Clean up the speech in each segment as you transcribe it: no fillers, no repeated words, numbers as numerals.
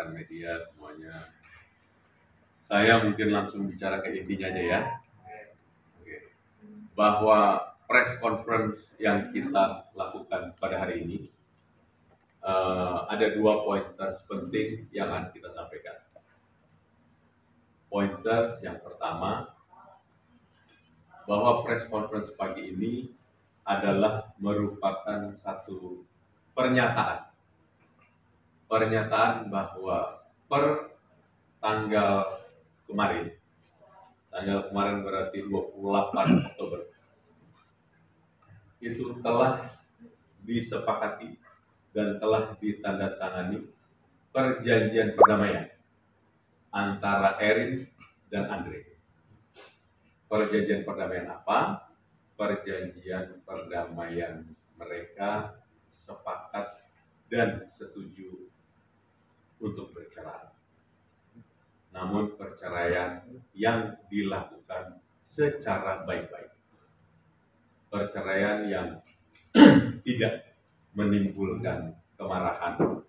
rekan-rekan media semuanya. Saya mungkin langsung bicara ke intinya aja ya. Oke. Bahwa press conference yang kita lakukan pada hari ini ada 2 pointers penting yang akan kita sampaikan. Pointers yang pertama, bahwa press conference pagi ini adalah merupakan satu pernyataan bahwa per tanggal kemarin berarti 28 Oktober, itu telah disepakati dan telah ditandatangani perjanjian perdamaian antara Erin dan Andre. Perjanjian perdamaian apa? Perjanjian perdamaian mereka sepakat dan setuju untuk bercerai. Namun perceraian yang dilakukan secara baik-baik. Perceraian yang tidak menimbulkan kemarahan.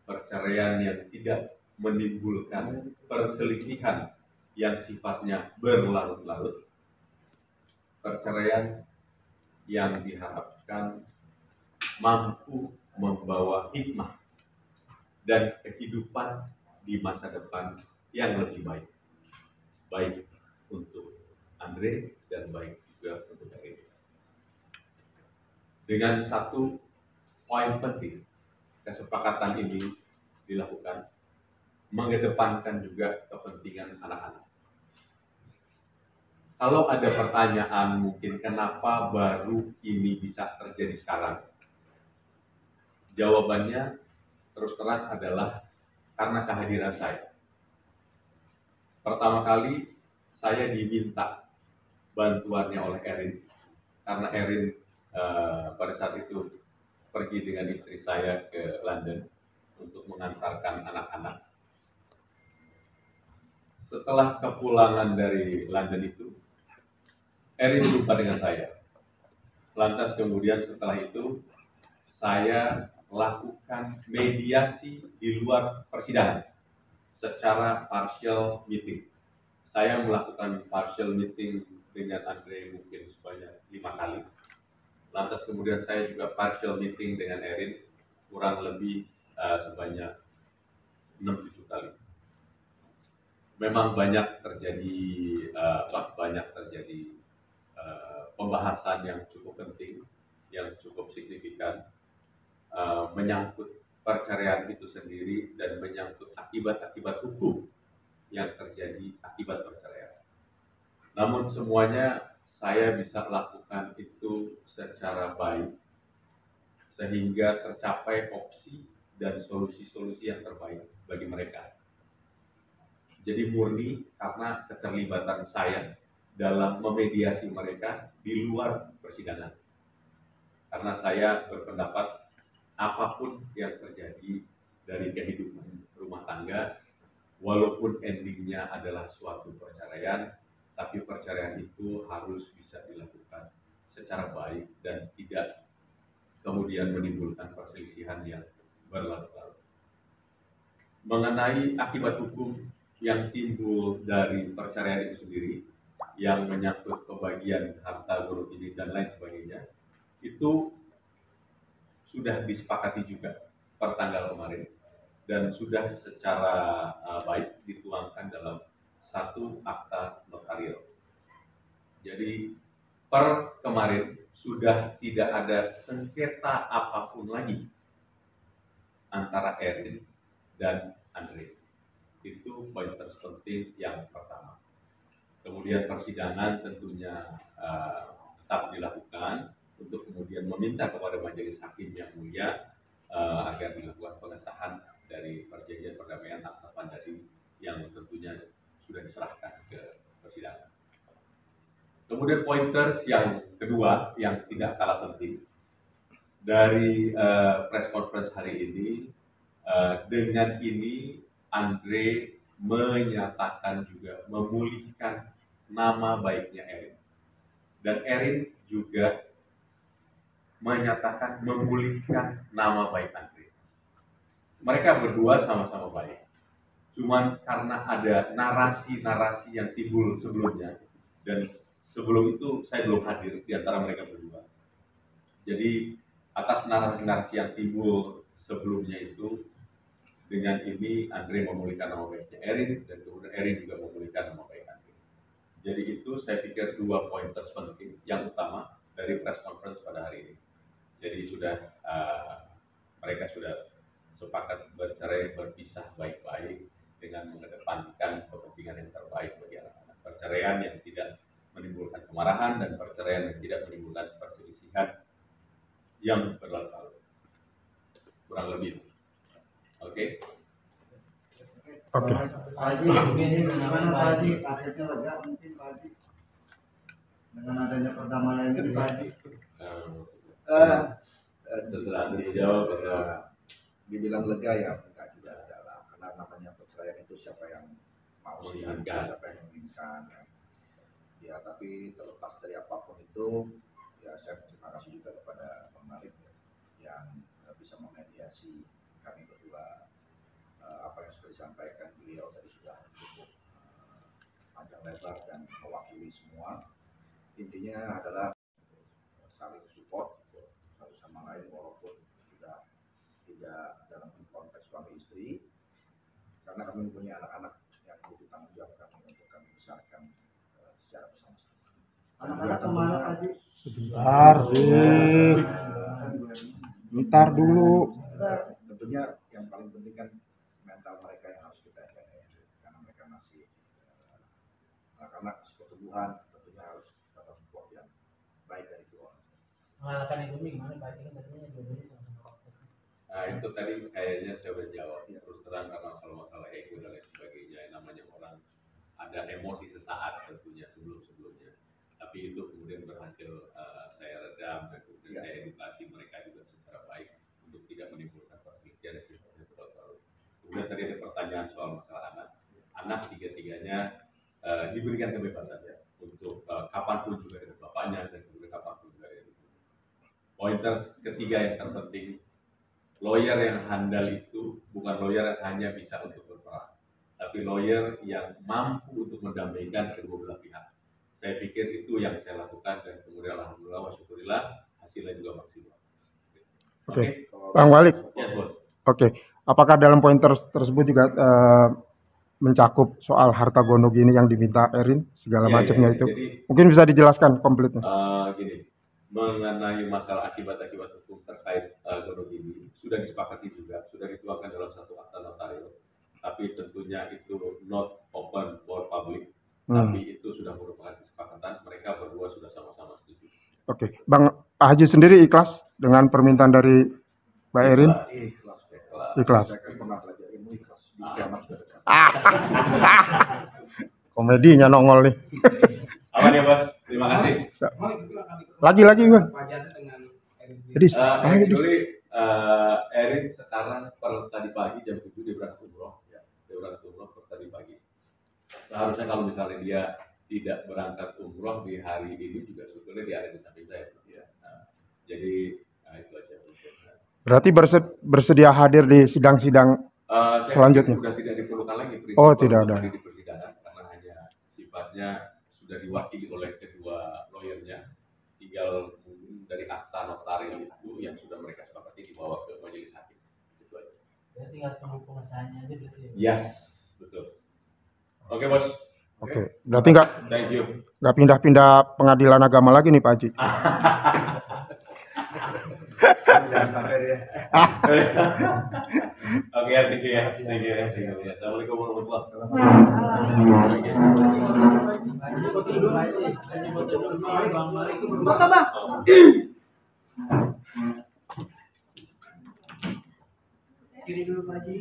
Perceraian yang tidak menimbulkan perselisihan yang sifatnya berlarut-larut. Perceraian yang diharapkan mampu membawa hikmah dan kehidupan di masa depan yang lebih baik. Baik untuk Andre dan baik juga untuk Erin. Dengan satu poin penting, kesepakatan ini dilakukan mengedepankan juga kepentingan anak-anak. Kalau ada pertanyaan mungkin kenapa baru ini bisa terjadi sekarang, jawabannya terus terang adalah karena kehadiran saya. Pertama kali saya diminta bantuannya oleh Erin, karena Erin pada saat itu pergi dengan istri saya ke London untuk mengantarkan anak-anak. Setelah kepulangan dari London itu, Erin jumpa dengan saya. Lantas kemudian setelah itu, saya lakukan mediasi di luar persidangan secara partial meeting. Saya melakukan partial meeting dengan Andre mungkin sebanyak 5 kali. Lantas kemudian saya juga partial meeting dengan Erin kurang lebih sebanyak 6-7 kali. Memang banyak terjadi pembahasan yang cukup penting, yang cukup signifikan, menyangkut perceraian itu sendiri dan menyangkut akibat-akibat hukum yang terjadi akibat perceraian. Namun semuanya saya bisa lakukan itu secara baik sehingga tercapai opsi dan solusi-solusi yang terbaik bagi mereka. Jadi murni karena keterlibatan saya dalam memediasi mereka di luar persidangan. Karena saya berpendapat apapun yang terjadi dari kehidupan rumah tangga, walaupun endingnya adalah suatu perceraian, tapi perceraian itu harus bisa dilakukan secara baik dan tidak kemudian menimbulkan perselisihan yang berlarut-larut. Mengenai akibat hukum yang timbul dari perceraian itu sendiri, yang menyangkut pembagian harta guru ini dan lain sebagainya, itu sudah disepakati juga per tanggal kemarin dan sudah secara baik dituangkan dalam satu akta notarial. Jadi per kemarin sudah tidak ada sengketa apapun lagi antara Erin dan Andre. Itu poin terpenting yang pertama. Kemudian persidangan tentunya tetap dilakukan untuk kemudian meminta kepada majelis hakim yang mulia agar dilakukan pengesahan dari perjanjian perdamaian akta tadi yang tentunya sudah diserahkan ke persidangan. Kemudian pointers yang kedua yang tidak kalah penting dari press conference hari ini, dengan ini Andre menyatakan juga memulihkan nama baiknya Erin. Dan Erin juga menyatakan memulihkan nama baik Andre. Mereka berdua sama-sama baik. Cuman karena ada narasi-narasi yang timbul sebelumnya, dan sebelum itu saya belum hadir di antara mereka berdua. Jadi atas narasi-narasi yang timbul sebelumnya itu, dengan ini Andre memulihkan nama baiknya Erin, dan kemudian Erin juga memulihkan nama baik Andre. Jadi itu saya pikir dua pointers penting yang utama dari press conference pada hari ini. Jadi mereka sudah sepakat bercerai berpisah baik-baik dengan mengedepankan kepentingan yang terbaik bagi anak-anak. Perceraian yang tidak menimbulkan kemarahan dan perceraian yang tidak menimbulkan perselisihan yang berlalu-lalu. Kurang lebih. Oke. Oke. Pak Haji, gimana Pak Haji? Akhirnya lega mungkin Pak Haji dengan adanya perdamaian ini Pak Haji. Terserah dijawab. Dibilang lega ya enggak juga adalah, karena namanya perceraian itu siapa yang mau sih, siapa yang menginginkan ya. Tapi terlepas dari apapun itu ya, saya berterima kasih juga kepada Bang Malik yang bisa memediasi kami berdua. Apa yang sudah disampaikan beliau tadi sudah cukup panjang lebar dan mewakili semua. Intinya adalah saling support satu sama lain walaupun sudah tidak dalam konteks suami istri, karena kami mempunyai anak-anak yang butuh tanggung jawab kami untuk kami besarkan secara bersama-sama. Anak-anak kemana Pak Haji? Bentar dulu. Tentunya yang paling penting kan mental mereka yang harus kita jaga ya, karena mereka masih anak-anak pertumbuhan, tentunya harus dapat support yang baik dari keluarga. Mengalahkan ekonomi gimana Pak Haji, kan tadinya dua-duanya sama-sama. Nah itu tadi kayaknya saya udah jawab. Terus terang karena kalau masalah ego dan lain sebagainya, namanya orang ada emosi sesaat tentunya sebelumnya. Tapi itu kemudian berhasil saya redam dan kemudian saya edukasi mereka juga secara baik untuk tidak menimbulkan perselisihan dan sifatnya terlalu. Kemudian tadi ada pertanyaan soal masalah anak tiga-tiganya diberikan kebebasan ya untuk kapanpun juga dari bapaknya dan kemudian kapanpun juga dari ibunya. Pointers ketiga yang terpenting, lawyer yang handal itu bukan lawyer yang hanya bisa untuk berperang, tapi lawyer yang mampu untuk mendamaikan kedua belah pihak. Saya pikir itu yang saya lakukan dan kemudian alhamdulillah wa syukurillah hasilnya juga maksimal. Oke. Bang Walik. Yes, Bos. Oke. Apakah dalam poin tersebut juga mencakup soal harta gono gini yang diminta Erin segala macamnya itu? Jadi, mungkin bisa dijelaskan komplitnya. Gini, mengenai masalah akibat-akibat hukum terkait gono gini sudah disepakati juga, sudah dituangkan dalam satu akta notario. Tapi tentunya itu not open for public. Tapi itu sudah merupakan kesepakatan, mereka berdua sudah sama-sama setuju. Oke. Bang Haji sendiri ikhlas dengan permintaan dari Mbak Erin? Ikhlas. Saya kan pernah belajar ilmu ikhlas di kiamat sudah dekat. Komedinya nongol nih. Apa nih Bos? Terima kasih. Lagi Bang. Jadi Actually, Erin sekarang tadi pagi jam 7 dia berangkat umroh. Ya, dia berangkat umroh tadi pagi. Seharusnya kalau misalnya dia tidak berangkat umroh di hari ini juga sebetulnya dia ada di samping saya. Ya. Jadi itu aja. Berarti bersedia hadir di sidang-sidang selanjutnya? Sudah tidak diperlukan lagi. Oh, tidak ada. Di persidangan karena hanya sifatnya sudah diwakili oleh kedua lawyernya. Tinggal dari akta notario itu yang sudah mereka sepakati dibawa ke majelis hakim. Itu aja. Berarti tinggal tunggu pengesahannya aja berarti ya? Yes, betul. Oke, Bos. Oke. Berarti Thank you. nggak pindah-pindah pengadilan agama lagi nih Pak Haji? Jangan sampai dia. Oke, thank you ya. Assalamualaikum warahmatullahi wabarakatuh. Haji foto dulu, Haji foto dulu. Bang Malik. Foto Bang. Kiri dulu Pak Haji.